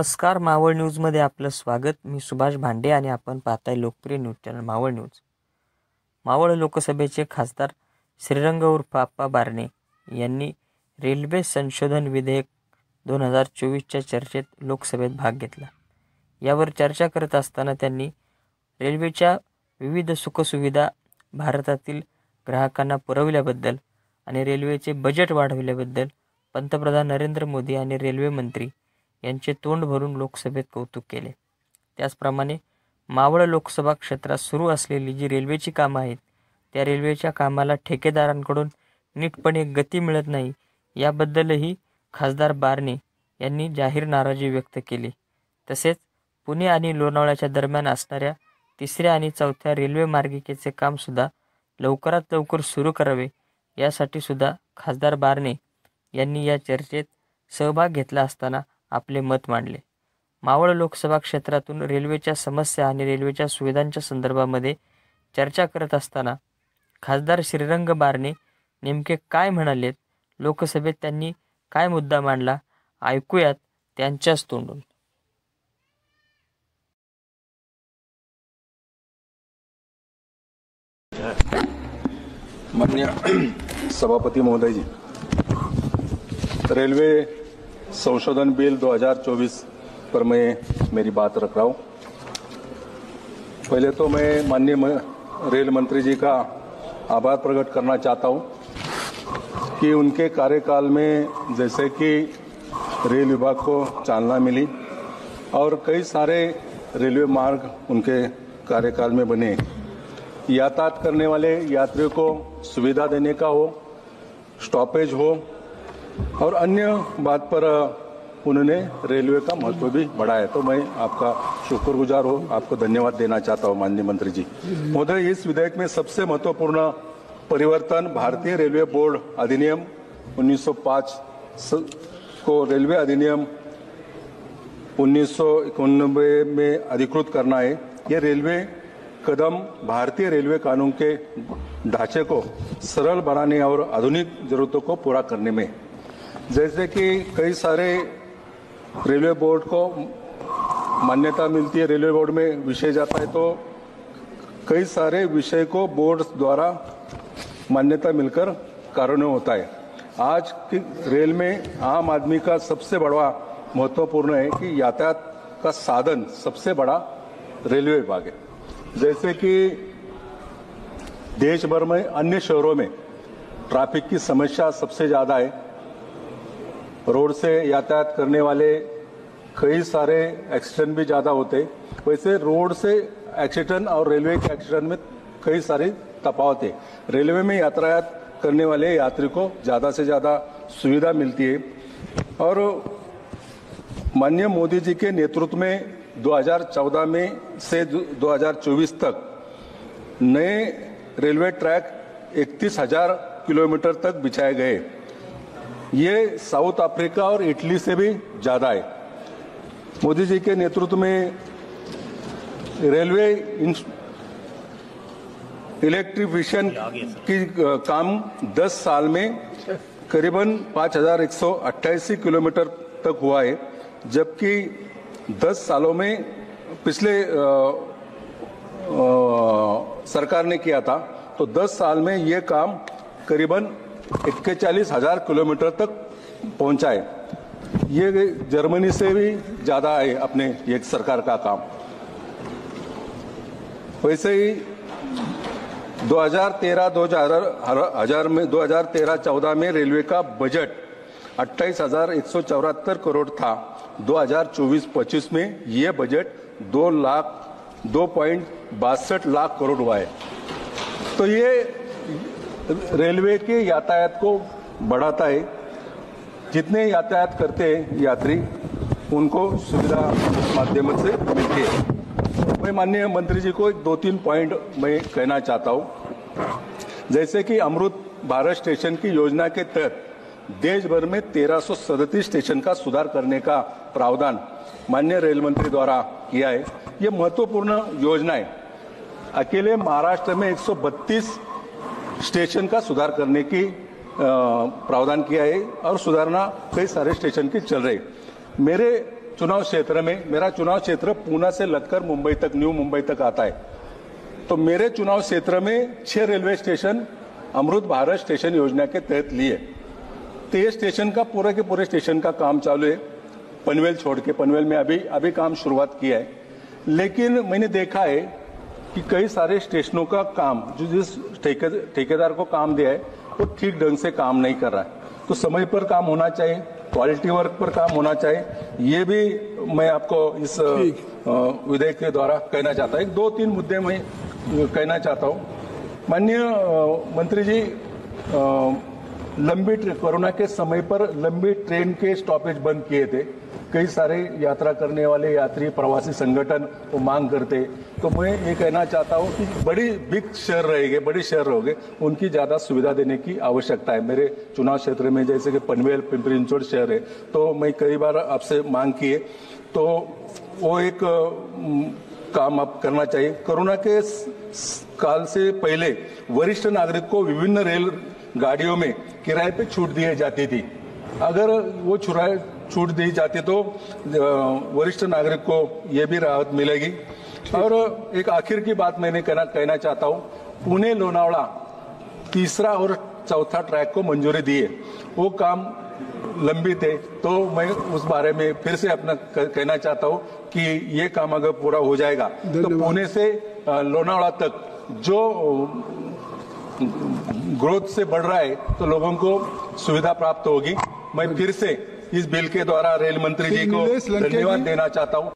नमस्कार, मावळ न्यूजमध्ये आपलं स्वागत. मी सुभाष भांडे आणि आपण पाहताय लोकप्रिय news channel Maval news. Maval लोकसभेचे खासदार श्रीरंग उर्फ आप्पा बारणे यांनी रेल्वे संशोधन विधेयक 2024च्या चर्चेत लोकसभेत भाग घेतला. यावर चर्चा करत असताना त्यांनी रेल्वेच्या विविध सुखसुविधा भारतातील ग्राहकांना पुरवल्याबद्दल आणि रेल्वेचे बजेट वाढवल्याबद्दल पंतप्रधान नरेंद्र मोदी आणि रेल्वे मंत्री यांचे तोंड भरून लोकसभेत कौतुक केले. त्याचप्रमाणे मावळ लोकसभा क्षेत्रात सुरू असलेली जी रेल्वेची कामं आहेत त्या रेल्वेच्या कामाला ठेकेदारांकडून नीटपणे गती मिळत नाही याबद्दलही खासदार बारणे यांनी जाहीर नाराजी व्यक्त केली. तसेच पुणे आणि लोणावळ्याच्या दरम्यान असणाऱ्या 3ऱ्या आणि 4थ्या रेल्वे मार्गिकेचे कामसुद्धा लवकरात लवकर सुरू करावे यासाठी सुद्धा खासदार बारणे यांनी या चर्चेत सहभाग घेतला असताना आपले मत मांडले. मावळ लोकसभा क्षेत्रातून रेल्वेच्या समस्या आणि रेल्वेच्या सुविधांच्या संदर्भामध्ये चर्चा करत असताना खासदार श्रीरंग बारणे नेमके काय म्हणालेत, लोकसभेत त्यांनी काय मुद्दा मांडला, ऐकूयात त्यांच्याच तोंडून. माननीय सभापति महोदय जी, रेलवे संशोधन बिल 2024 पर मैं मेरी बात रख रहा हूँ। पहले तो मैं माननीय रेल मंत्री जी का आभार प्रकट करना चाहता हूँ कि उनके कार्यकाल में जैसे कि रेल विभाग को चालना मिली और कई सारे रेलवे मार्ग उनके कार्यकाल में बने, यातायात करने वाले यात्रियों को सुविधा देने का हो, स्टॉपेज हो और अन्य बात पर उन्होंने रेलवे का महत्व भी बढ़ाया। तो मैं आपका शुक्रगुजार हूँ, आपको धन्यवाद देना चाहता हूँ माननीय मंत्री जी महोदय। इस विधेयक में सबसे महत्वपूर्ण परिवर्तन भारतीय रेलवे बोर्ड अधिनियम 1905 को रेलवे अधिनियम 1991 में अधिकृत करना है। यह रेलवे कदम भारतीय रेलवे कानून के ढांचे को सरल बनाने और आधुनिक जरूरतों को पूरा करने में, जैसे कि कई सारे रेलवे बोर्ड को मान्यता मिलती है, रेलवे बोर्ड में विषय जाता है तो कई सारे विषय को बोर्ड द्वारा मान्यता मिलकर कार्यान्वयन होता है। आज की रेल में आम आदमी का सबसे बड़ा महत्वपूर्ण है कि यातायात का साधन सबसे बड़ा रेलवे विभाग है। जैसे कि देश भर में अन्य शहरों में ट्रैफिक की समस्या सबसे ज़्यादा है, रोड से यातायात करने वाले कई सारे एक्सीडेंट भी ज़्यादा होते, वैसे रोड से एक्सीडेंट और रेलवे के एक्सीडेंट में कई सारे तफावत है। रेलवे में यातायात करने वाले यात्री को ज़्यादा से ज़्यादा सुविधा मिलती है और माननीय मोदी जी के नेतृत्व में 2014 में से 2024 तक नए रेलवे ट्रैक 31,000 किलोमीटर तक बिछाए गए। ये साउथ अफ्रीका और इटली से भी ज़्यादा है। मोदी जी के नेतृत्व में रेलवे इलेक्ट्रिफिकेशन की काम 10 साल में करीबन 5,188 किलोमीटर तक हुआ है, जबकि 10 सालों में पिछले सरकार ने किया था तो 10 साल में ये काम करीबन 41,000 किलोमीटर तक पहुंचा है। ये जर्मनी से भी ज़्यादा है अपने एक सरकार का काम। वैसे ही 2013-14 में रेलवे का बजट 28,174 करोड़ था। 2024-25 में ये बजट 2.62 लाख करोड़ हुआ है। तो ये रेलवे के यातायात को बढ़ाता है। जितने यातायात करते हैं यात्री उनको सुविधा माध्यम से मिलती है। मैं माननीय मंत्री जी को 2-3 पॉइंट मैं कहना चाहता हूँ। जैसे कि अमृत भारत स्टेशन की योजना के तहत देश भर में 1337 स्टेशन का सुधार करने का प्रावधान माननीय रेल मंत्री द्वारा किया है। ये महत्वपूर्ण योजना है। अकेले महाराष्ट्र में 132 स्टेशन का सुधार करने की प्रावधान किया है और सुधारना कई सारे स्टेशन की चल रही। मेरे चुनाव क्षेत्र में, मेरा चुनाव क्षेत्र पूना से लगकर मुंबई तक, न्यू मुंबई तक आता है, तो मेरे चुनाव क्षेत्र में 6 railway station Amrit Bharat station योजना के तहत लिए। तो ये स्टेशन का पूरे के पूरे स्टेशन का काम चालू है, पनवेल छोड़ के। पनवेल में अभी काम शुरुआत किया है, लेकिन मैंने देखा है कि कई सारे स्टेशनों का काम जो जिस ठेकेदार को काम दिया है वो ठीक ढंग से काम नहीं कर रहा है। तो समय पर काम होना चाहिए, क्वालिटी वर्क पर काम होना चाहिए, ये भी मैं आपको इस विधेयक के द्वारा कहना चाहता हूँ। 2-3 मुद्दे मैं कहना चाहता हूँ। माननीय मंत्री जी, कोरोना के समय पर लंबी ट्रेन के स्टॉपेज बंद किए थे। कई सारे यात्रा करने वाले यात्री प्रवासी संगठन वो मांग करते, तो मैं ये कहना चाहता हूँ कि बड़े शहर रहोगे, उनकी ज्यादा सुविधा देने की आवश्यकता है। मेरे चुनाव क्षेत्र में जैसे कि पनवेल, पिंपरी चिंचवड शहर है, तो मैं कई बार आपसे मांग किए, तो वो एक काम आप करना चाहिए। कोरोना के काल से पहले वरिष्ठ नागरिक को विभिन्न रेल गाड़ियों में किराए पे छूट दी जाती थी। अगर वो छूट दी जाती तो वरिष्ठ नागरिक को ये भी राहत मिलेगी। और एक आखिर की बात मैंने कहना चाहता हूँ, पुणे लोनावला 3रा और 4था ट्रैक को मंजूरी दी है, वो काम लंबित है, तो मैं उस बारे में फिर से अपना कहना चाहता हूँ कि ये काम अगर पूरा हो जाएगा तो पुणे से लोनावला तक जो ग्रोथ से बढ़ रहा है तो लोगों को सुविधा प्राप्त होगी। मैं फिर से इस बिल के द्वारा रेल मंत्री जी को धन्यवाद देना चाहता हूँ।